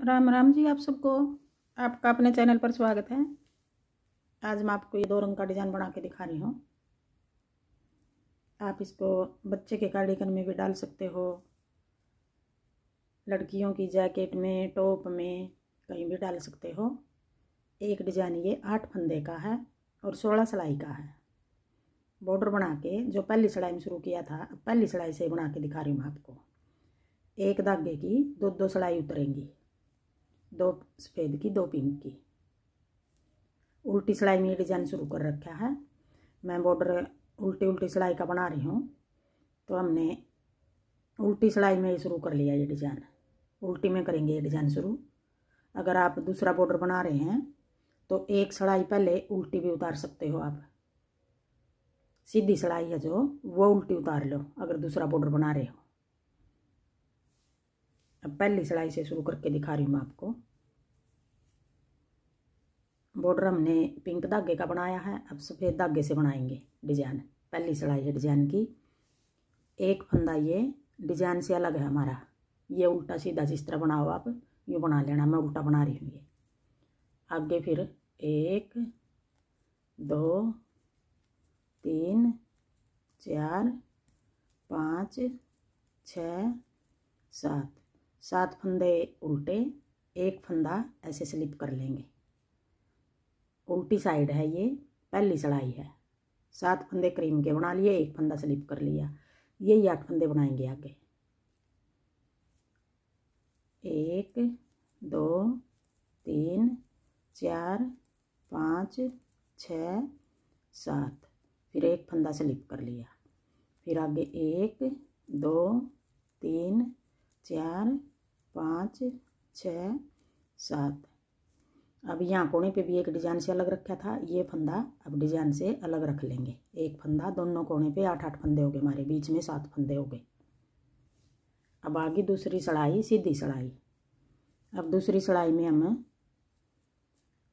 राम राम जी। आप सबको आपका अपने चैनल पर स्वागत है। आज मैं आपको ये 2 रंग का डिज़ाइन बना के दिखा रही हूँ। आप इसको बच्चे के कार्डिगन में भी डाल सकते हो, लड़कियों की जैकेट में, टॉप में, कहीं भी डाल सकते हो। एक डिज़ाइन ये 8 फंदे का है और 16 सिलाई का है। बॉर्डर बना के जो पहली सिलाई में शुरू किया था, पहली सिलाई से बना के दिखा रही हूँ आपको। एक धागे की दो सिलाई उतरेंगी, 2 सफ़ेद की 2 पिंक की। उल्टी सिलाई में ये डिज़ाइन शुरू कर रखा है। मैं बॉर्डर उल्टी सिलाई का बना रही हूँ, तो हमने उल्टी सिलाई में ही शुरू कर लिया। ये डिज़ाइन उल्टी में करेंगे ये डिज़ाइन शुरू। अगर आप दूसरा बॉर्डर बना रहे हैं तो एक सिलाई पहले उल्टी भी उतार सकते हो। आप सीधी सिलाई है जो वो उल्टी उतार लो अगर दूसरा बॉर्डर बना रहे हो। अब पहली सिलाई से शुरू करके दिखा रही हूँ मैं आपको। बॉर्डर हमने पिंक धागे का बनाया है, अब सफ़ेद धागे से बनाएंगे डिज़ाइन। पहली सिलाई है डिज़ाइन की। एक फंदा ये डिज़ाइन से अलग है हमारा। ये उल्टा सीधा जिस तरह बनाओ आप यूँ बना लेना। मैं उल्टा बना रही हूँ। ये आगे फिर 1 2 3 4 5 6 7 फंदे उल्टे, एक फंदा ऐसे स्लिप कर लेंगे। उल्टी साइड है ये, पहली सिलाई है। 7 फंदे क्रीम के बना लिए, एक फंदा स्लिप कर लिया। यही 8 फंदे बनाएंगे आगे। 1 2 3 4 5 6 7, फिर एक फंदा स्लिप कर लिया। फिर आगे 1 2 3 4 5 6 7। अब यहाँ कोने पे भी एक डिज़ाइन से अलग रखा था, ये फंदा अब डिज़ाइन से अलग रख लेंगे। एक फंदा दोनों कोने पे 8 फंदे हो गए हमारे, बीच में 7 फंदे हो गए। अब आगे दूसरी सिलाई सीधी सिलाई। अब दूसरी सिलाई में हम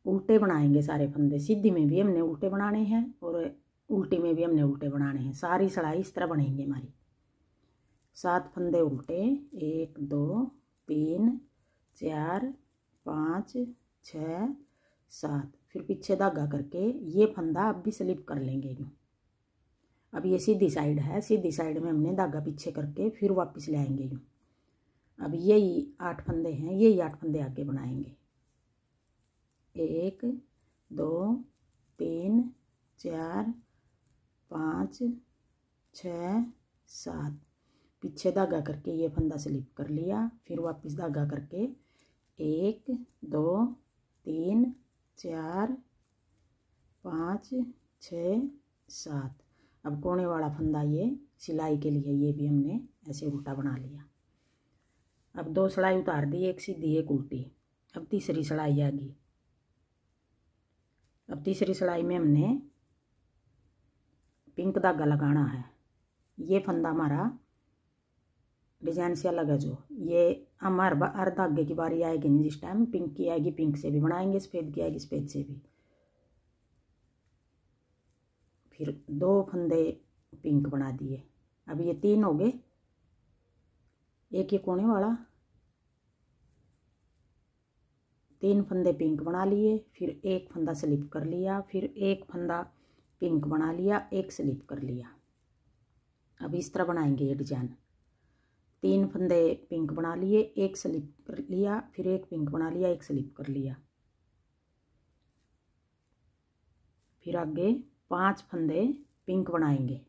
उल्टे बनाएंगे सारे फंदे। सीधी में भी हमने उल्टे बनाने हैं और उल्टी में भी हमने उल्टे बनाने हैं। सारी सिलाई इस तरह बनेंगी हमारी। 7 फंदे उल्टे, 1 2 3 4 5 6 7। फिर पीछे धागा करके ये फंदा अब भी स्लिप कर लेंगे यूँ। अब ये सीधी साइड है, सीधी साइड में हमने धागा पीछे करके फिर वापस ले आएंगे यूँ। अब यही 8 फंदे हैं, यही 8 फंदे आगे बनाएंगे। 1 2 3 4 5 6 7। पीछे धागा करके ये फंदा स्लिप कर लिया, फिर वापस धागा करके 1 2 3 4 5 6 7। अब कोने वाला फंदा ये सिलाई के लिए, ये भी हमने ऐसे उल्टा बना लिया। अब 2 सिलाई उतार दी, एक सीधी एक उल्टी। अब तीसरी सिलाई आ गई। अब तीसरी सिलाई में हमने पिंक धागा लगाना है। ये फंदा हमारा डिज़ाइन से अलग है जो, ये हमारे हर धागे की बारी आएगी नहीं। जिस टाइम पिंक की आएगी पिंक से भी बनाएंगे, सफ़ेद की आएगी सफ़ेद से भी। फिर 2 फंदे पिंक बना दिए। अब ये 3 हो गए। एक ये कोने वाला, 3 फंदे पिंक बना लिए, फिर एक फंदा स्लिप कर लिया, फिर एक फंदा पिंक बना लिया, एक स्लिप कर लिया। अब इस तरह बनाएंगे ये डिज़ाइन। 3 फंदे पिंक बना लिए, एक स्लिप कर लिया, फिर एक पिंक बना लिया, एक स्लिप कर लिया। फिर आगे 5 फंदे पिंक बनाएंगे।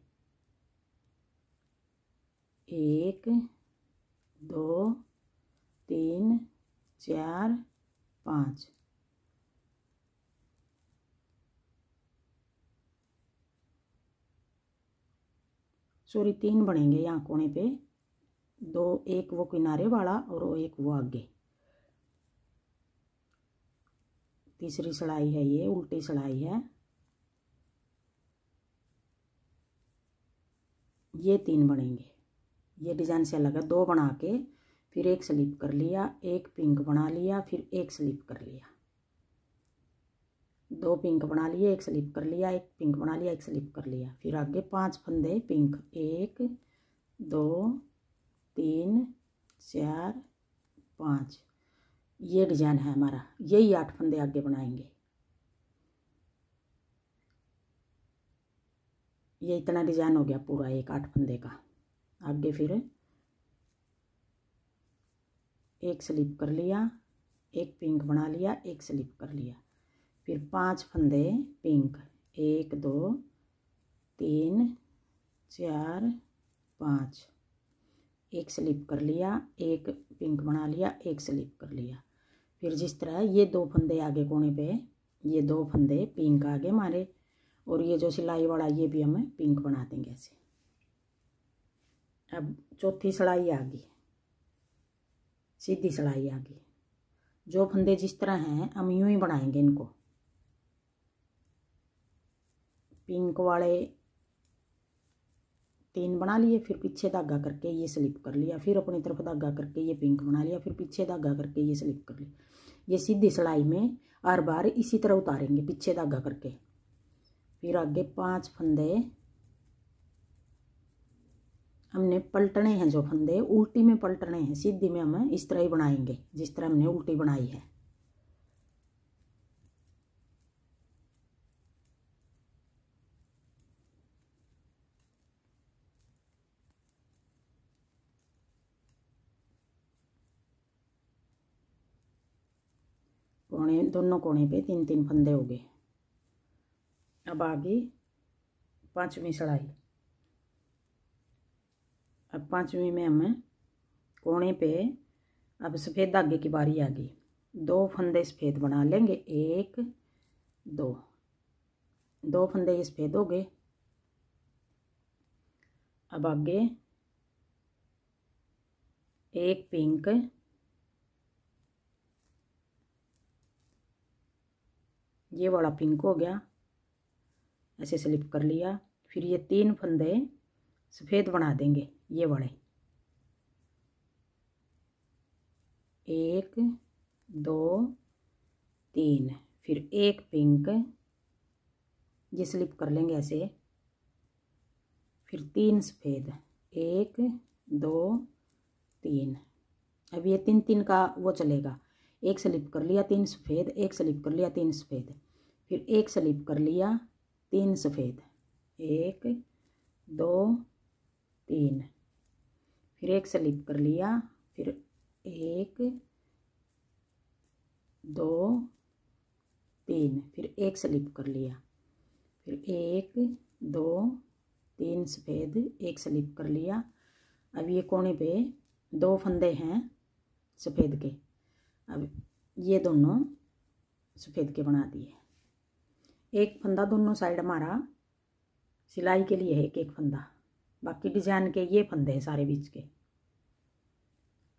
1 2 3 4 5। सॉरी 3 बनेंगे यहाँ कोने पे, 2, एक वो किनारे वाला और एक वो आगे। तीसरी सिलाई है ये, उल्टी सिलाई है। ये 3 बनेंगे। ये डिज़ाइन से अलग है। 2 बना के फिर एक स्लिप कर लिया, एक पिंक बना लिया, फिर एक स्लिप कर लिया। 2 पिंक बना लिए, एक स्लिप कर लिया, एक पिंक बना लिया, एक स्लिप कर लिया। फिर आगे 5 फंदे पिंक। 1 2 3 4 5। ये डिजाइन है हमारा, यही 8 फंदे आगे बनाएंगे। ये इतना डिजाइन हो गया पूरा एक 8 फंदे का। आगे फिर एक स्लिप कर लिया, एक पिंक बना लिया, एक स्लिप कर लिया, फिर 5 फंदे पिंक, 1 2 3 4 5, एक स्लिप कर लिया, एक पिंक बना लिया, एक स्लिप कर लिया। फिर जिस तरह ये 2 फंदे आगे कोने पे, ये 2 फंदे पिंक आगे मारे, और ये जो सिलाई वाला ये भी हम पिंक बना देंगे ऐसे। अब चौथी सिलाई आ गई, सीधी सिलाई आ गई। जो फंदे जिस तरह हैं हम यूं ही बनाएंगे इनको। पिंक वाले 3 बना लिए, फिर पीछे धागा करके ये स्लिप कर लिया, फिर अपनी तरफ धागा करके ये पिंक बना लिया, फिर पीछे धागा करके ये स्लिप कर लिया। ये सीधी सिलाई में हर बार इसी तरह उतारेंगे पीछे धागा करके। फिर आगे 5 फंदे हमने पलटने हैं, जो फंदे उल्टी में पलटने हैं, सीधी में हम इस तरह ही बनाएंगे जिस तरह हमने उल्टी बनाई है। कोने, दोनों कोने पे 3-3 फंदे हो गए। अब आगे 5वीं सिलाई। अब 5वीं में हमें कोने पे अब सफ़ेद धागे की बारी आ गई। 2 फंदे सफ़ेद बना लेंगे, 1 2 फंदे ये सफ़ेद हो गए। अब आगे एक पिंक, ये वाला पिंक हो गया, ऐसे स्लिप कर लिया। फिर ये 3 फंदे सफ़ेद बना देंगे, ये वाले 1 2 3, फिर एक पिंक, ये स्लिप कर लेंगे ऐसे, फिर 3 सफ़ेद, 1 2 3। अब ये 3-3 का वो चलेगा, एक स्लिप कर लिया 3 सफ़ेद, एक स्लिप कर लिया 3 सफ़ेद, फिर एक स्लिप कर लिया 3 सफ़ेद, 1 2 3, फिर एक स्लिप कर लिया, फिर 1 2 3, फिर एक स्लिप कर लिया, फिर 1 2 3 सफ़ेद, एक स्लिप कर लिया। अब ये कोने पे 2 फंदे हैं सफ़ेद के, अब ये दोनों सफ़ेद के बना दिए। एक फंदा दोनों साइड हमारा सिलाई के लिए है, एक फंदा, बाकी डिजाइन के ये फंदे हैं सारे बीच के।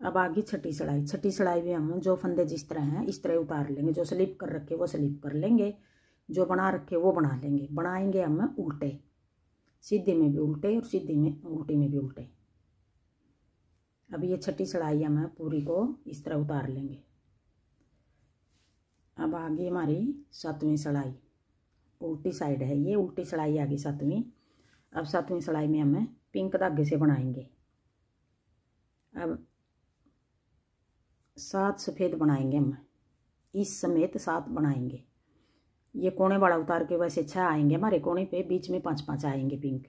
अब आगे छठी सिलाई। छठी सिलाई में हम जो फंदे जिस तरह हैं इस तरह उतार लेंगे, जो स्लिप कर रखे वो स्लिप कर लेंगे, जो बना रखे वो बना लेंगे। बनाएंगे हम उल्टे, सीधे में भी उल्टे और सीधे में उल्टे में भी उल्टे। अब ये छठी सिलाई हम पूरी को इस तरह उतार लेंगे। अब आगे हमारी 7वीं सिलाई, उल्टी साइड है, ये उल्टी सिलाई आ गई 7वीं। अब 7वीं सिलाई में हमें पिंक धागे से बनाएंगे। अब 7 सफ़ेद बनाएंगे हम, इस समेत 7 बनाएंगे। ये कोने वाला उतार के वैसे 6 आएंगे हमारे कोने पे, बीच में 5-5 आएंगे पिंक।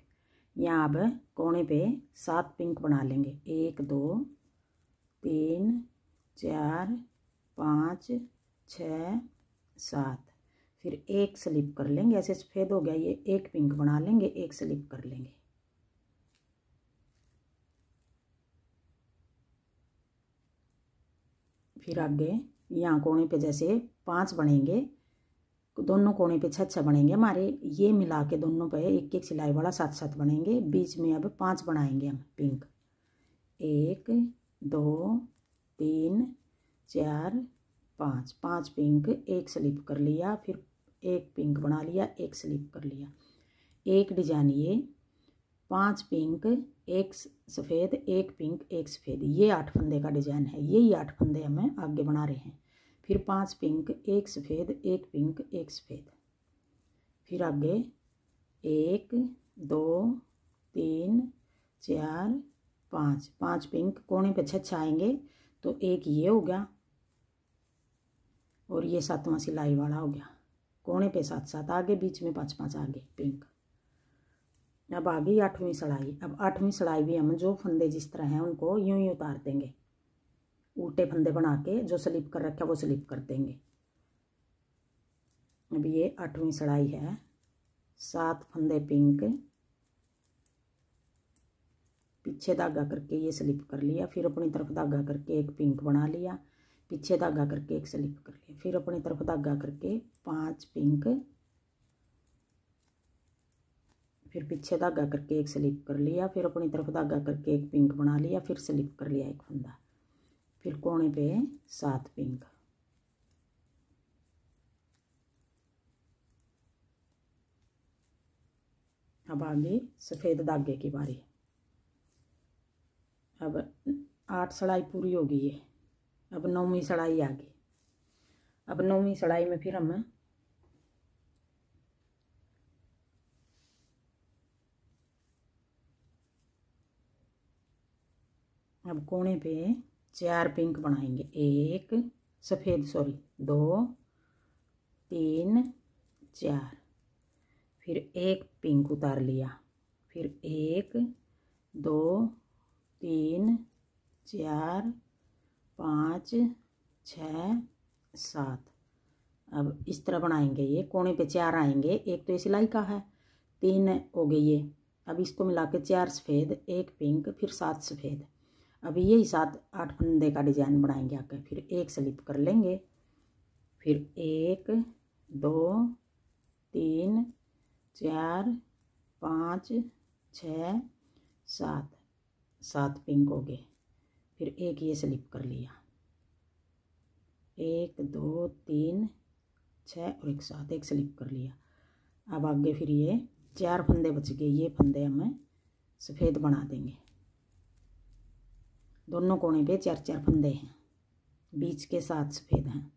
यहाँ अब कोने पे 7 पिंक बना लेंगे, 1 2 3 4 5 6 7, फिर एक स्लिप कर लेंगे, ऐसे सफ़ेद हो गया, ये एक पिंक बना लेंगे, एक स्लिप कर लेंगे। फिर आगे यहाँ कोने पे जैसे 5 बनेंगे, दोनों कोने पे 6-6 बनेंगे हमारे, ये मिला के दोनों पे एक एक सिलाई वाला 7-7 बनेंगे। बीच में अब 5 बनाएंगे हम पिंक, 1 2 3 4 5, 5 पिंक, एक स्लिप कर लिया, फिर एक पिंक बना लिया, एक स्लिप कर लिया। एक डिजाइन ये 5 पिंक, एक सफ़ेद, एक पिंक, एक सफ़ेद, ये 8 फंदे का डिजाइन है। यही 8 फंदे हमें आगे बना रहे हैं। फिर 5 पिंक, एक सफ़ेद, एक पिंक, एक सफ़ेद, फिर आगे 1 2 3 4 5, 5 पिंक, कोने पे 6 आएंगे तो एक ये हो गया, और ये 7वां सिलाई वाला हो गया। कोने पे 7-7 आगे, बीच में 5-5 आगे पिंक। अब आ गई 8वीं सिलाई। अब 8वीं सिलाई भी हम जो फंदे जिस तरह हैं उनको यूं ही उतार देंगे, उल्टे फंदे बना के जो स्लिप कर रखा वो स्लिप कर देंगे। अब ये 8वीं सिलाई है, 7 फंदे पिंक, पीछे धागा करके ये स्लिप कर लिया, फिर अपनी तरफ धागा करके एक पिंक बना लिया, पीछे धागा करके एक स्लिप कर लिया, फिर अपनी तरफ धागा करके 5 पिंक, फिर पीछे धागा करके एक स्लिप कर लिया, फिर अपनी तरफ धागा करके एक पिंक बना लिया, फिर स्लिप कर लिया एक फंदा, फिर कोने पे 7 पिंक। अब आगे सफ़ेद धागे की बारी। अब 8 सिलाई पूरी हो गई है। अब 9वीं सिलाई आ गई। अब 9वीं सिलाई में फिर हम अब कोने पे 4 पिंक बनाएंगे। 1 सफ़ेद, सॉरी 2 3 4, फिर एक पिंक उतार लिया, फिर 1 2 3 4 5 6 7। अब इस तरह बनाएंगे। ये कोने पे 4 आएंगे। एक तो ये सिलाई का है, 3 हो गई ये। अब इसको मिला के 4 सफ़ेद, 1 पिंक, फिर 7 सफ़ेद। अब यही 7-8 फंदे का डिजाइन बनाएंगे आगे। फिर एक स्लिप कर लेंगे, फिर 1 2 3 4 5 6 7, 7 पिंक हो गए। फिर एक ये स्लिप कर लिया, 1 2 3 6 और एक 7, एक स्लिप कर लिया। अब आगे फिर ये 4 फंदे बच गए। ये फंदे हमें सफ़ेद बना देंगे। दोनों कोने पे 4-4 फंदे हैं, बीच के 7 सफ़ेद हैं।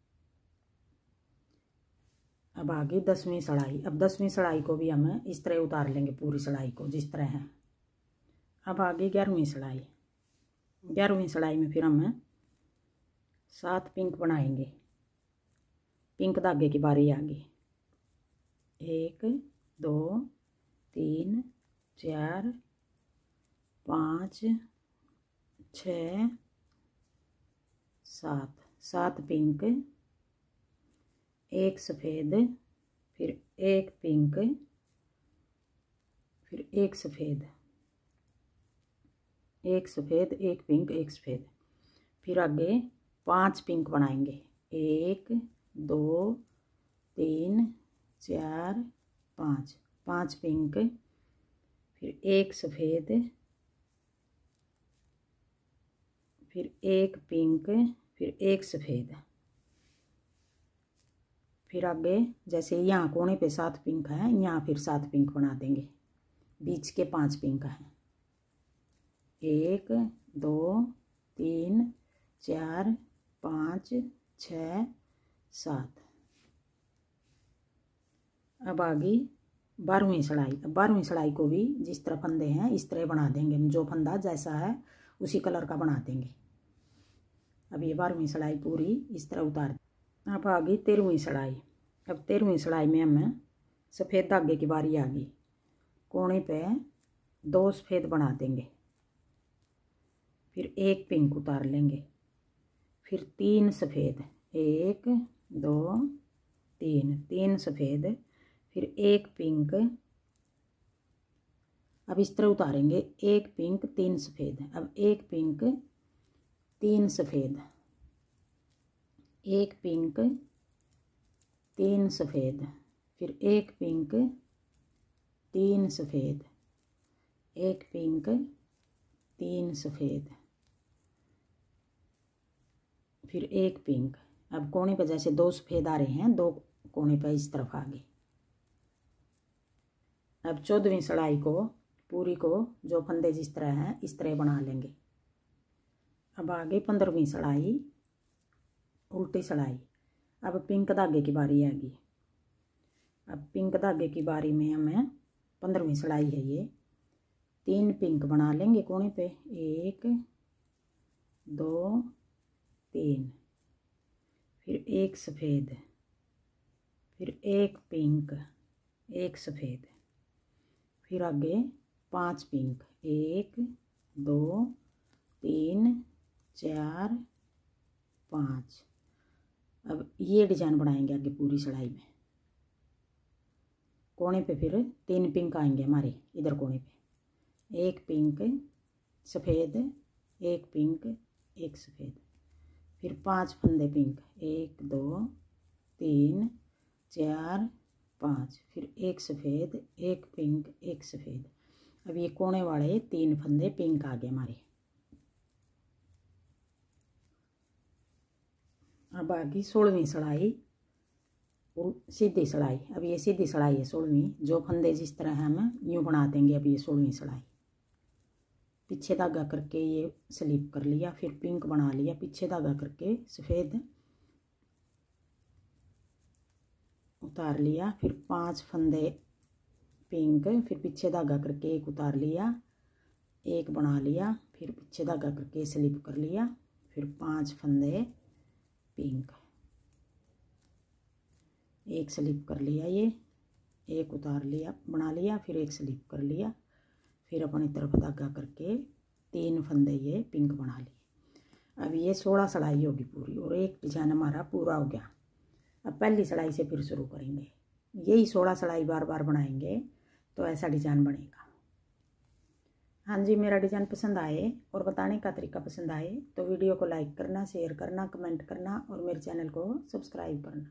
अब आगे 10वीं सिलाई। अब 10वीं सिलाई को भी हमें इस तरह उतार लेंगे, पूरी सिलाई को जिस तरह है। अब आगे 11वीं सिलाई। 11वीं सिलाई में फिर हमें 7 पिंक बनाएंगे। पिंक धागे की बारी आ गई। 1 2 3 4 5 6 7, 7 पिंक, एक सफ़ेद, फिर एक पिंक, फिर एक सफ़ेद, एक सफ़ेद, एक पिंक, एक सफ़ेद। फिर आगे 5 पिंक बनाएंगे। 1 2 3 4 5, 5 पिंक, फिर एक सफ़ेद, फिर एक पिंक, फिर एक सफ़ेद। फिर आगे जैसे यहाँ कोने पे 7 पिंक है, यहाँ फिर 7 पिंक बना देंगे। बीच के 5 पिंक हैं। 1 2 3 4 5 6 7। अब आगे 12वीं सिलाई। अब 12वीं सिलाई को भी जिस तरह फंदे हैं इस तरह बना देंगे। जो फंदा जैसा है उसी कलर का बना देंगे। अब ये 12वीं सिलाई पूरी इस तरह उतार। अब आ गई 13वीं सिलाई। अब 13वीं सिलाई में हमें सफ़ेद धागे की बारी आ गई। कोने पे 2 सफ़ेद बना देंगे, फिर एक पिंक उतार लेंगे, फिर 3 सफ़ेद, 1 2 3, 3 सफ़ेद, फिर एक पिंक। अब इस तरह उतारेंगे। 1 पिंक 3 सफ़ेद। अब 1 पिंक 3 सफ़ेद, 1 पिंक 3 सफ़ेद, फिर एक पिंक 3 सफ़ेद, एक पिंक 3 सफ़ेद, फिर एक पिंक। अब कोने पे जैसे 2 सफ़ेद आ रहे हैं, 2 कोने पे इस तरफ आ गए। अब 14वीं सिलाई को पूरी को जो फंदे जिस तरह हैं इस तरह बना लेंगे। अब आगे 15वीं सिलाई, उल्टी सिलाई। अब पिंक धागे की बारी आएगी। अब पिंक धागे की बारी में हमें 15वीं सिलाई है ये, 3 पिंक बना लेंगे कोने पे। 1 2 3, फिर एक सफ़ेद, फिर एक पिंक, एक सफ़ेद, फिर आगे 5 पिंक, 1 2 3 4 5। अब ये डिजाइन बनाएंगे आगे पूरी सिलाई में। कोने पे फिर 3 पिंक आएंगे हमारे इधर कोने पे, एक पिंक सफ़ेद, एक पिंक, एक सफ़ेद, फिर 5 फंदे पिंक, 1 2 3 4 5, फिर एक सफ़ेद, एक पिंक, एक सफ़ेद। अब ये कोने वाले 3 फंदे पिंक आ गए हमारे। अब आगे 16वीं सिलाई सीधी सिलाई। अब ये सीधी सिलाई है 16वीं, जो फंदे जिस तरह हम यूँ बना देंगे। अब ये 16वीं सिलाई, पीछे धागा करके ये स्लिप कर लिया, फिर पिंक बना लिया, पीछे धागा करके सफ़ेद उतार लिया, फिर 5 फंदे पिंक, फिर पीछे धागा करके एक उतार लिया, एक बना लिया, फिर पीछे धागा करके स्लिप कर लिया, फिर 5 फंदे पिंक, एक स्लिप कर लिया, ये एक उतार लिया बना लिया, फिर एक स्लिप कर लिया, फिर अपनी तरफ धागा करके 3 फंदे ये पिंक बना लिए। अब ये 16 सिलाई होगी पूरी और एक डिजाइन हमारा पूरा हो गया। अब पहली सिलाई से फिर शुरू करेंगे, यही 16 सिलाई बार बार बनाएंगे तो ऐसा डिजाइन बनेगा। हाँ जी, मेरा डिजाइन पसंद आए और बताने का तरीका पसंद आए तो वीडियो को लाइक करना, शेयर करना, कमेंट करना और मेरे चैनल को सब्सक्राइब करना।